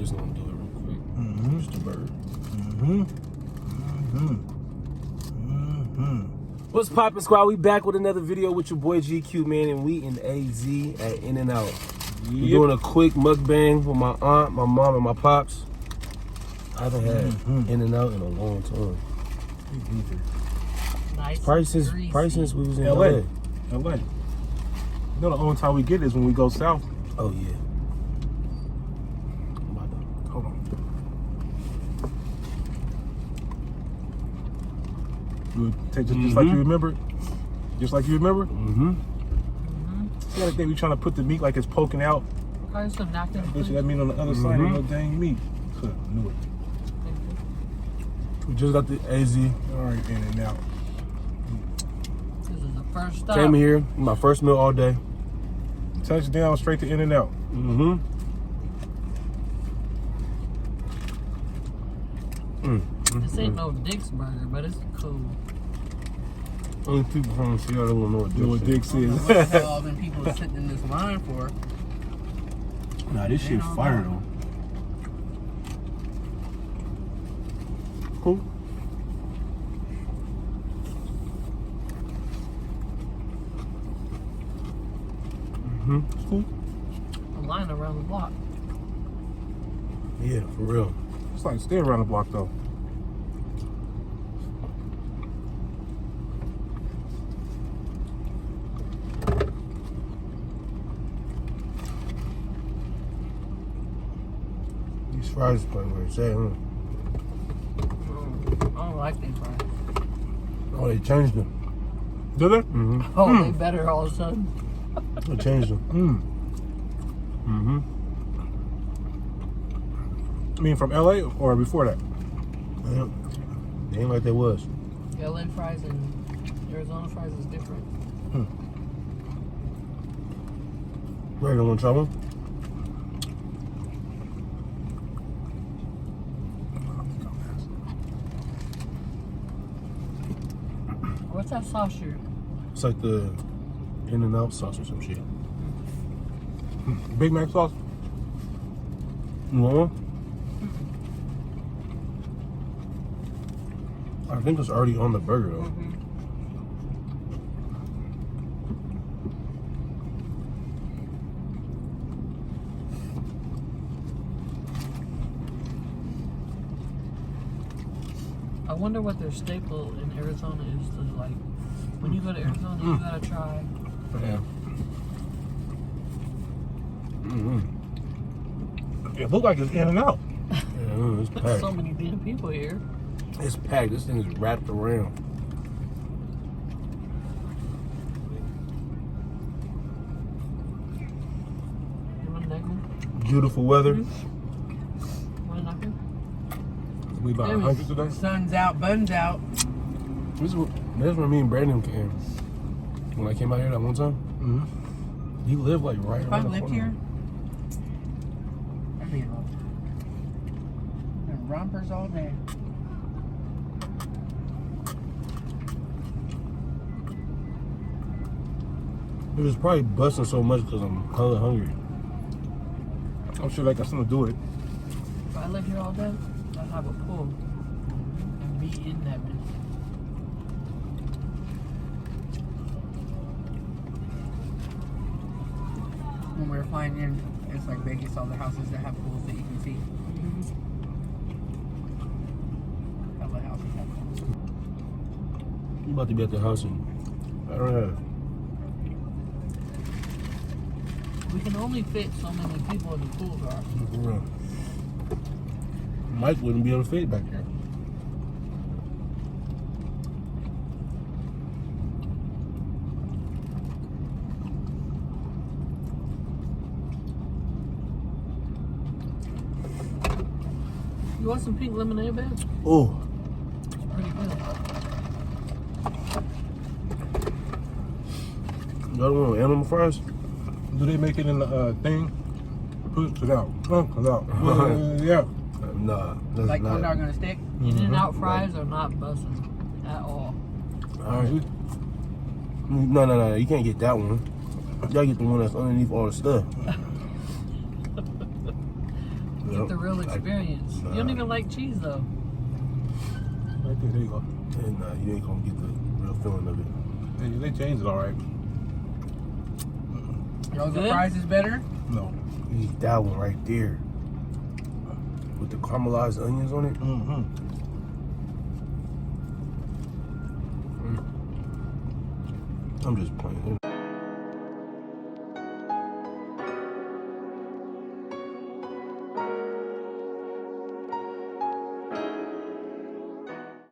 Just gonna do it real quick. Just a bird. What's poppin', squad? We back with another video with your boy GQ, man, and we in AZ at In-N-Out. Yep. We're doing a quick mukbang with my aunt, my mom, and my pops. I haven't had In-N-Out in a long time. Nice. Probably since we was in LA. You know the only time we get is when we go south. Oh yeah. Hold on. You take just like you remember? Just like you remember? You gotta think we trying to put the meat like it's poking out. There's some napkins. Bitch, that meat on the other side of no dang meat. Knew it. We just got the AZ. Alright, In-N-Out. This is the first stop. Came here, my first meal all day. Touchdown straight to In-N-Out. This ain't no Dick's burger, but it's cool. Only people from Seattle don't know what Dick's is. What all them people sitting in this line for? Nah, this shit fire though. Cool. It's cool. A line around the block. Yeah, for real. It's like stay around the block though. These fries probably where it's at, huh? I don't like these fries. Oh, they changed them. Do they? Oh, they better all of a sudden. They changed them. I mean from LA or before that? Yeah. They ain't like they was. LA fries and Arizona fries is different. Ready to want trouble? What's that sauce here? It's like the In-N-Out sauce or some shit. Big Mac sauce? You want one? I think it's already on the burger though. I wonder what their staple in Arizona is to like. When you go to Arizona, you gotta try. Yeah. It look like it's In-N-Out. Yeah, it's There's packed. so many damn people here. It's packed. This thing is wrapped around. You want a napkin? Beautiful weather. Want a napkin? We about 100 today. Sun's out, buns out. This is where me and Brandon came. When I came out here that one time. He lived like right If I around the lived corner. here, I'd be in rompers all day. It was probably busting so much because I'm hella hungry. I'm sure that got something to do with it. If I lived here all day, I'd have a pool and be in that bitch. When we were flying in, it's like Vegas, all the houses that have pools that you can see. All the houses have pools. You about to be at the house and I don't know. We can only fit so many people in the pool car. For real. Mike wouldn't be able to fit back there. You want some pink lemonade, babe? Oh, It's pretty good. y'all don't want animal fries? Do they make it in the thing? Put it out. Comes out. Yeah. Nah, that's Like not. corn dog on a stick. In-N-Out fries are not busting at all. Alright. No. You can't get that one. You gotta get the one that's underneath all the stuff. Get the real experience. You don't even like cheese though. Right there you go. And you ain't gonna get the real feeling of it. They changed it all right. Y'all The fries is better? No. You eat that one right there. With the caramelized onions on it. Mm-hmm. I'm just playing.